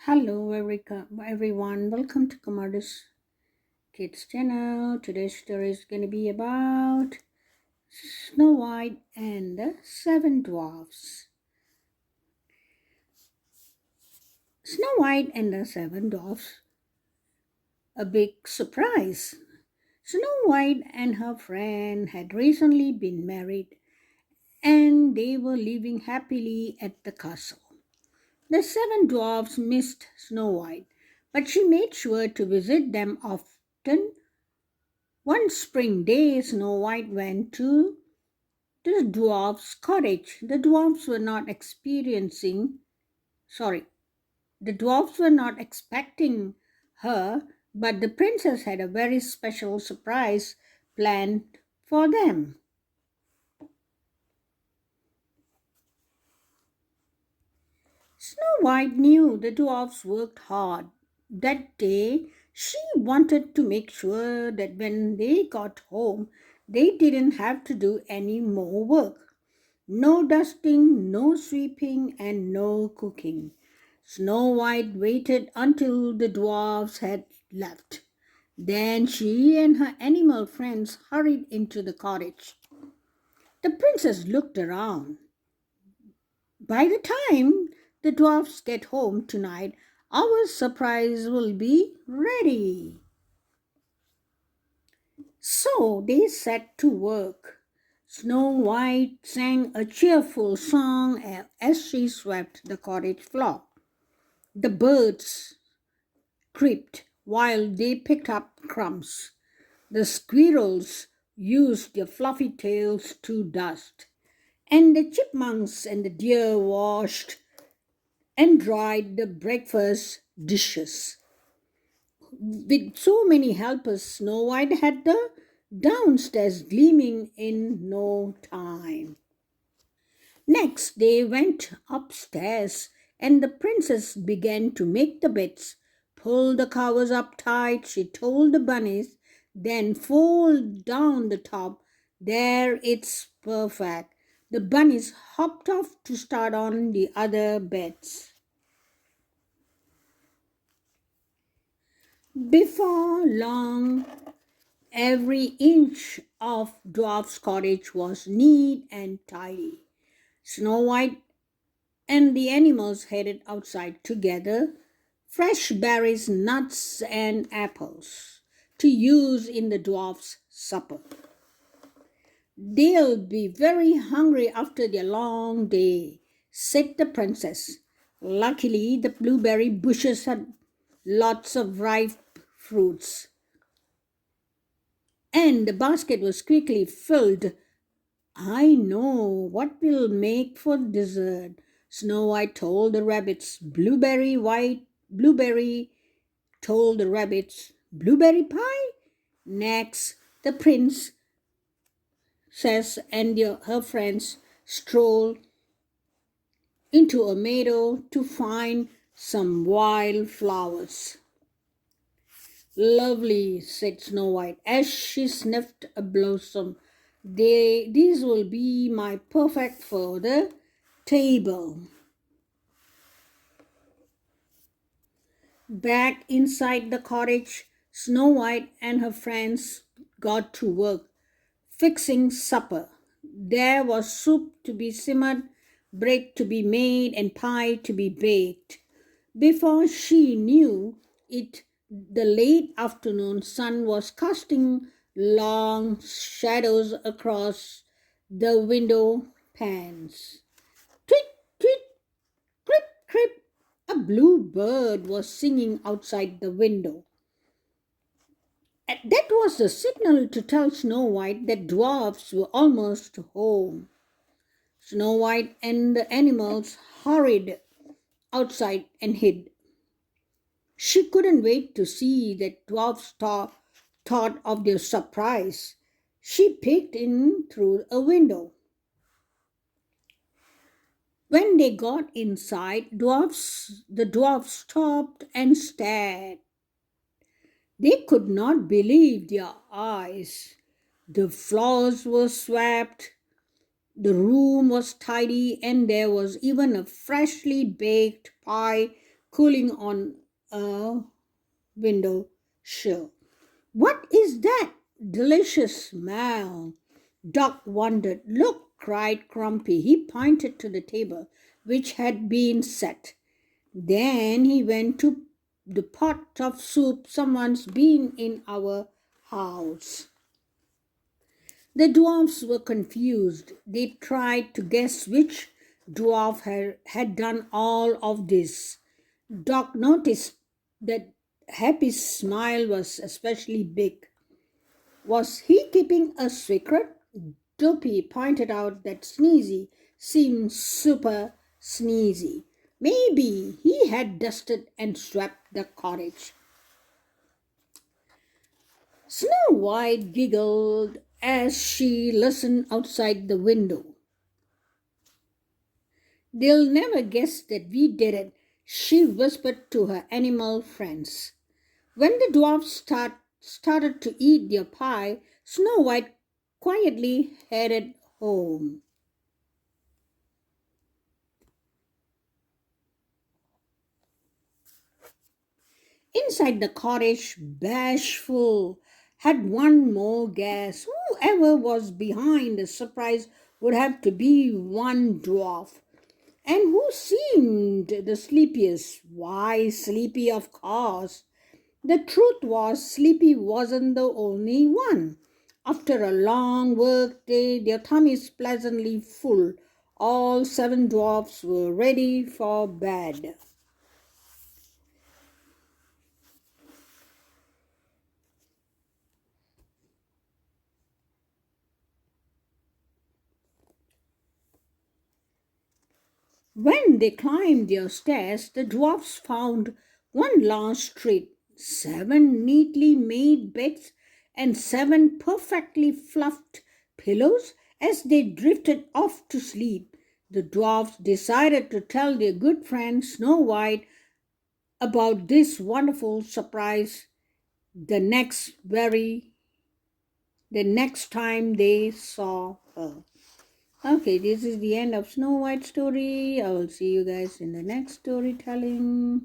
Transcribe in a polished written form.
Hello, everyone. Welcome to Commodus Kids channel. Today's story is going to be about Snow White and the Seven Dwarfs. Snow White and the Seven Dwarfs, a big surprise. Snow White and her friend had recently been married and they were living happily at the castle. The seven dwarfs missed Snow White, but she made sure to visit them often. One spring day, Snow White went to the dwarf's cottage. Sorry, the dwarfs were not expecting her, but the princess had a very special surprise planned for them. Snow White knew the dwarfs worked hard. That day, she wanted to make sure that when they got home, they didn't have to do any more work. No dusting, no sweeping, and no cooking. Snow White waited until the dwarfs had left. Then she and her animal friends hurried into the cottage. The princess looked around. By the time the dwarfs get home tonight, our surprise will be ready. So they set to work. Snow White sang a cheerful song as she swept the cottage floor. The birds crept while they picked up crumbs. The squirrels used their fluffy tails to dust. And the chipmunks and the deer washed and dried the breakfast dishes. With so many helpers, Snow White had the downstairs gleaming in no time. Next, they went upstairs, and the princess began to make the beds. Pull the covers up tight, she told the bunnies, then fold down the top. There, it's perfect. The bunnies hopped off to start on the other beds. Before long, every inch of Dwarf's cottage was neat and tidy. Snow White and the animals headed outside together, fresh berries, nuts, and apples to use in the dwarf's supper. They'll be very hungry after their long day, said the princess. Luckily, the blueberry bushes had lots of ripe fruits, and the basket was quickly filled. I know what we'll make for dessert, Snow White told the rabbits. Blueberry told the rabbits. Blueberry pie? Next, the princess and her friends strolled into a meadow to find some wild flowers. Lovely, said Snow White as she sniffed a blossom. These will be my perfect for the table. Back inside the cottage, Snow White and her friends got to work fixing supper. There was soup to be simmered, bread to be made, and pie to be baked. Before she knew it, the late afternoon sun was casting long shadows across the window panes. Tweet, tweet, crip, crip. A blue bird was singing outside the window. That was the signal to tell Snow White that dwarfs were almost home. Snow White and the animals hurried outside and hid. She couldn't wait to see that dwarfs thought of their surprise. She peeked in through a window. When they got inside, the dwarfs stopped and stared. They could not believe their eyes. The floors were swept, the room was tidy, and there was even a freshly baked pie cooling on a window sill. What is that delicious smell? Doc wondered. Look, cried Grumpy. He pointed to the table, which had been set. Then he went to the pot of soup. Someone's been in our house. The dwarfs were confused. They tried to guess which dwarf had done all of this. Doc noticed that Happy's smile was especially big. Was he keeping a secret? Dopey pointed out that Sneezy seemed super sneezy. Maybe he had dusted and swept the cottage. Snow White giggled as she listened outside the window. They'll never guess that we did it, she whispered to her animal friends. When the dwarfs started to eat their pie, Snow White quietly headed home. Inside the cottage, Bashful had one more guess. Whoever was behind the surprise would have to be one dwarf. And who seemed the sleepiest? Why, Sleepy, of course. The truth was, Sleepy wasn't the only one. After a long work day, their tummies pleasantly full, all seven dwarfs were ready for bed. When they climbed their stairs, the dwarfs found one large treat, seven neatly made beds, and seven perfectly fluffed pillows. As they drifted off to sleep, the dwarfs decided to tell their good friend Snow White about this wonderful surprise the the next time they saw her. Okay, this is the end of Snow White story. I will see you guys in the next storytelling.